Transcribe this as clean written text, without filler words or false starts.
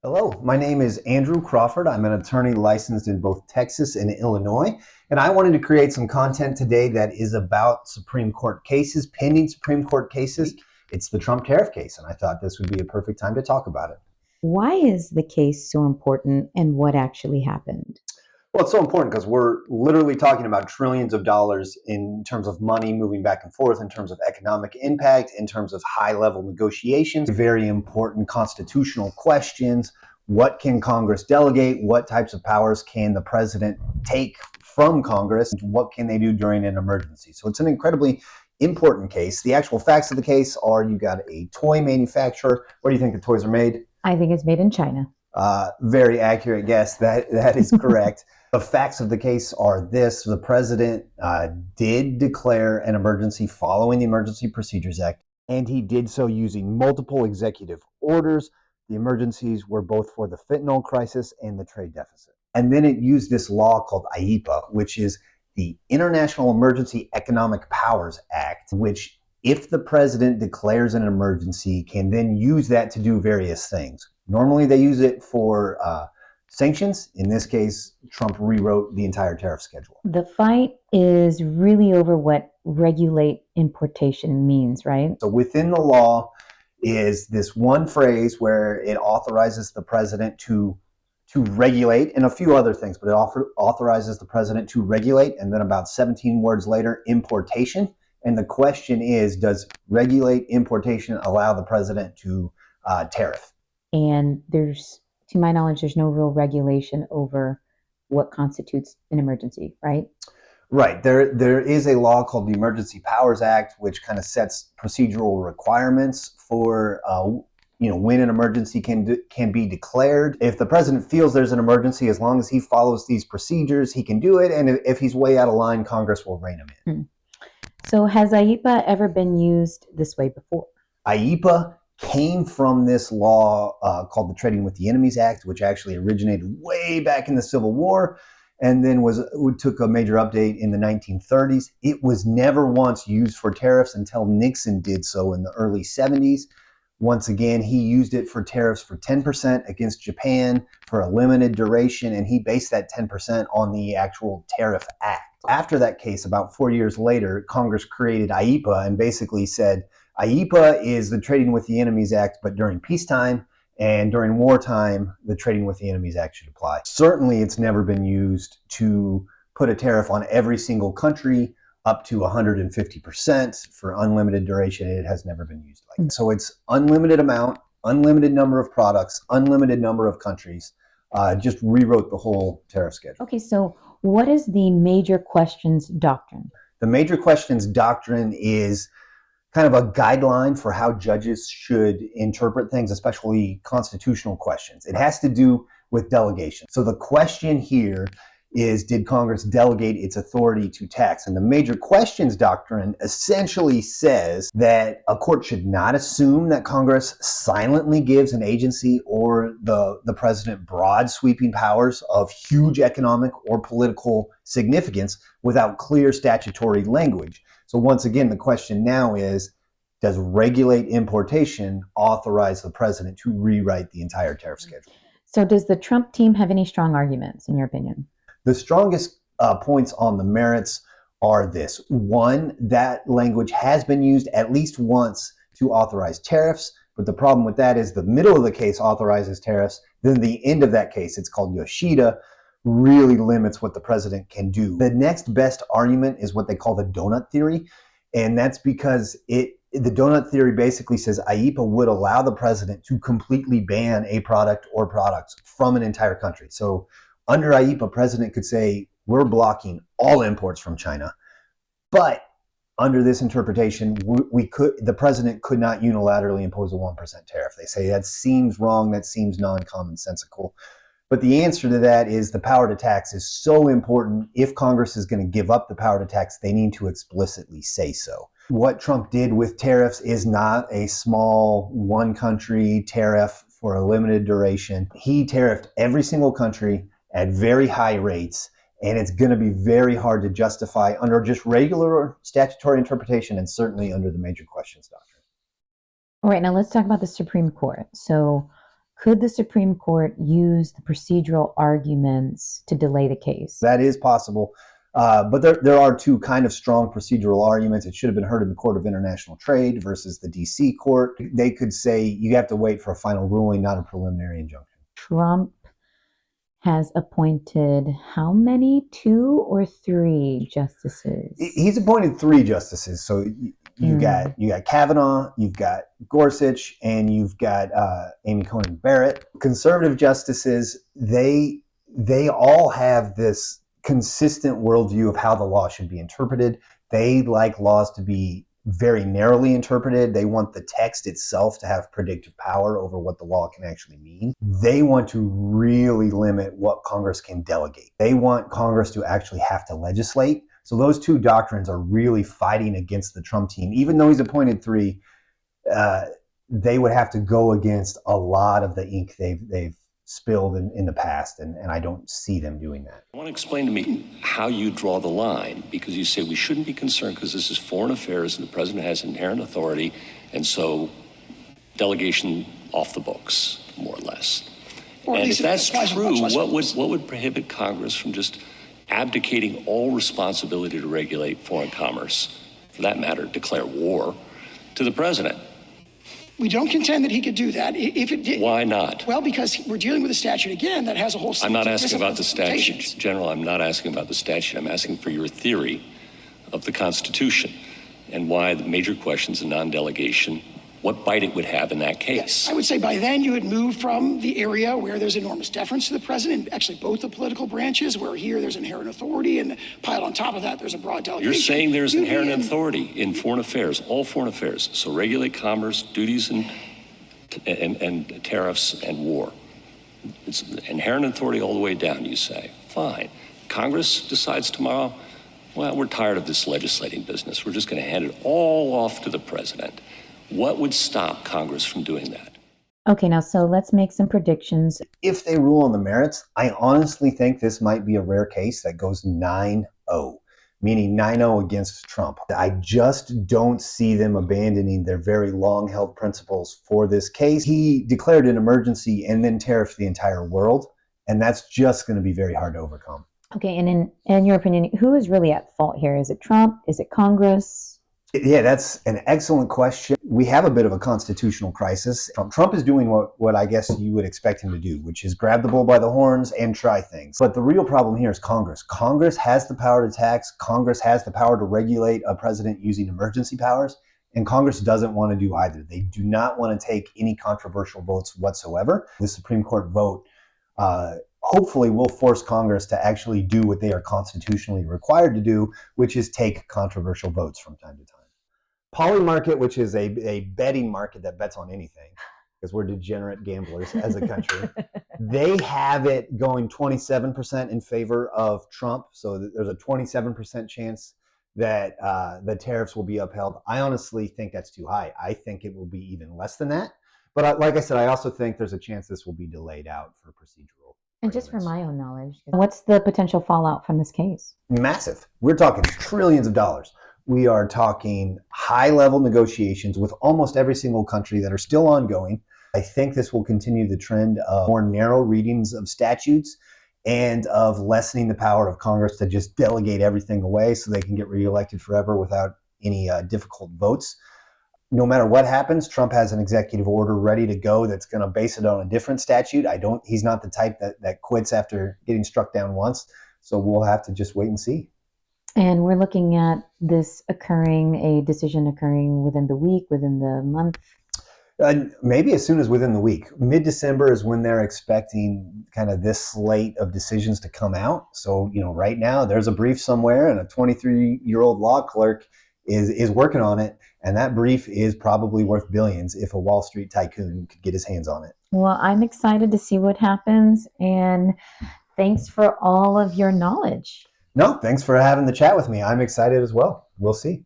Hello, my name is Andrew Crawford. I'm an attorney licensed in both Texas and Illinois, and I wanted to create some content today that is about Supreme Court cases, pending Supreme Court cases. It's the Trump Tariff case, and I thought this would be a perfect time to talk about it. Why is the case so important and what actually happened? Well, it's so important because we're literally talking about trillions of dollars in terms of money moving back and forth, in terms of economic impact, in terms of high-level negotiations, very important constitutional questions. What can Congress delegate? What types of powers can the president take from Congress? What can they do during an emergency? So it's an incredibly important case. The actual facts of the case are you got a toy manufacturer. Where do you think the toys are made? I think it's made in China. Very accurate guess. That is correct. The facts of the case are this. The president did declare an emergency following the Emergency Procedures Act, and he did so using multiple executive orders. The emergencies were both for the fentanyl crisis and the trade deficit. And then it used this law called IEPA, which is the International Emergency Economic Powers Act, which if the president declares an emergency, can then use that to do various things. Normally they use it for sanctions. In this case, Trump rewrote the entire tariff schedule. The fight is really over what regulate importation means, right? So within the law is this one phrase where it authorizes the president to regulate and a few other things, but it authorizes the president to regulate, and then about 17 words later, importation. And the question is, does regulate importation allow the president to tariff? And to my knowledge, there's no real regulation over what constitutes an emergency, right? Right. There is a law called the Emergency Powers Act, which kind of sets procedural requirements for when an emergency can be declared. If the president feels there's an emergency, as long as he follows these procedures, he can do it. And if he's way out of line, Congress will rein him in. So has IEPA ever been used this way before? IEPA came from this law called the Trading with the Enemies Act, which actually originated way back in the Civil War and then took a major update in the 1930s. It was never once used for tariffs until Nixon did so in the early 70s. Once again, he used it for tariffs for 10% against Japan for a limited duration, and he based that 10% on the actual Tariff Act. After that case, about 4 years later, Congress created IEPA and basically said, IEPA is the Trading with the Enemies Act, but during peacetime, and during wartime, the Trading with the Enemies Act should apply. Certainly, it's never been used to put a tariff on every single country up to 150% for unlimited duration. It has never been used like that. So it's unlimited amount, unlimited number of products, unlimited number of countries. Just rewrote the whole tariff schedule. Okay, so what is the major questions doctrine? The major questions doctrine is kind of a guideline for how judges should interpret things, especially constitutional questions. It has to do with delegation. So the question here is, did Congress delegate its authority to tax? And the major questions doctrine essentially says that a court should not assume that Congress silently gives an agency or the president broad sweeping powers of huge economic or political significance without clear statutory language. So once again, the question now is, does regulate importation authorize the president to rewrite the entire tariff schedule? So does the Trump team have any strong arguments, in your opinion? The strongest points on the merits are this. One, that language has been used at least once to authorize tariffs, but the problem with that is the middle of the case authorizes tariffs, then the end of that case, it's called Yoshida, really limits what the president can do. The next best argument is what they call the donut theory, and that's because the donut theory basically says IEPA would allow the president to completely ban a product or products from an entire country. So under IEPA, president could say, we're blocking all imports from China. But under this interpretation, the president could not unilaterally impose a 1% tariff. They say that seems wrong, that seems non-commonsensical. But the answer to that is the power to tax is so important. If Congress is going to give up the power to tax, they need to explicitly say so. What Trump did with tariffs is not a small one country tariff for a limited duration. He tariffed every single country at very high rates, and it's going to be very hard to justify under just regular statutory interpretation and certainly under the major questions doctrine. All right, now let's talk about the Supreme Court. So Could the Supreme Court use the procedural arguments to delay the case? That is possible. But there are two kind of strong procedural arguments. It should have been heard in the Court of International Trade versus the DC court. They could say you have to wait for a final ruling, not a preliminary injunction. Trump has appointed how many? 2 or 3 justices? He's appointed 3 justices. So you got Kavanaugh, you've got Gorsuch, and you've got Amy Coney Barrett. Conservative justices, they all have this consistent worldview of how the law should be interpreted. They like laws to be very narrowly interpreted. They want the text itself to have predictive power over what the law can actually mean. They want to really limit what Congress can delegate. They want Congress to actually have to legislate. So those two doctrines are really fighting against the Trump team. Even though he's appointed 3, they would have to go against a lot of the ink they've spilled in the past, and I don't see them doing that. I want to explain to me how you draw the line, because you say we shouldn't be concerned because this is foreign affairs and the president has inherent authority, and so delegation off the books, more or less. And if that's true, what would prohibit Congress from just abdicating all responsibility to regulate foreign commerce, for that matter, declare war, to the president? We don't contend that he could do that. If it did, why not? Well, because we're dealing with a statute again that has a whole. I'm not asking about the statute, General. I'm not asking about the statute. I'm asking for your theory of the Constitution and why the major questions in non-delegation, what bite it would have in that case. Yes, I would say by then you would move from the area where there's enormous deference to the president, actually both the political branches, where here there's inherent authority, and piled on top of that there's a broad delegation. You're saying there's inherent authority in foreign affairs, all foreign affairs. So regulate commerce, duties, and tariffs and war. It's inherent authority all the way down, you say. Fine. Congress decides tomorrow, well, we're tired of this legislating business. We're just going to hand it all off to the president. What would stop Congress from doing that? Okay, now, so let's make some predictions. If they rule on the merits, I honestly think this might be a rare case that goes 9-0, meaning 9-0 against Trump. I just don't see them abandoning their very long-held principles for this case. He declared an emergency and then tariffed the entire world, and that's just going to be very hard to overcome. Okay, and in your opinion, who is really at fault here? Is it Trump? Is it Congress? Yeah, that's an excellent question. We have a bit of a constitutional crisis. Trump is doing what I guess you would expect him to do, which is grab the bull by the horns and try things. But the real problem here is Congress. Congress has the power to tax. Congress has the power to regulate a president using emergency powers. And Congress doesn't want to do either. They do not want to take any controversial votes whatsoever. The Supreme Court vote hopefully will force Congress to actually do what they are constitutionally required to do, which is take controversial votes from time to time. Poly market, which is a betting market that bets on anything, because we're degenerate gamblers as a country, they have it going 27% in favor of Trump. So there's a 27% chance that the tariffs will be upheld. I honestly think that's too high. I think it will be even less than that. But like I said, I also think there's a chance this will be delayed out for procedural. And just for my own knowledge, what's the potential fallout from this case? Massive. We're talking trillions of dollars. We are talking high-level negotiations with almost every single country that are still ongoing. I think this will continue the trend of more narrow readings of statutes and of lessening the power of Congress to just delegate everything away so they can get reelected forever without any difficult votes. No matter what happens, Trump has an executive order ready to go that's going to base it on a different statute. He's not the type that quits after getting struck down once. So we'll have to just wait and see. And we're looking at this a decision occurring within the week, within the month? Maybe as soon as within the week. Mid-December is when they're expecting kind of this slate of decisions to come out. So, right now there's a brief somewhere and a 23-year-old law clerk is working on it. And that brief is probably worth billions if a Wall Street tycoon could get his hands on it. Well, I'm excited to see what happens. And thanks for all of your knowledge. No, thanks for having the chat with me. I'm excited as well. We'll see.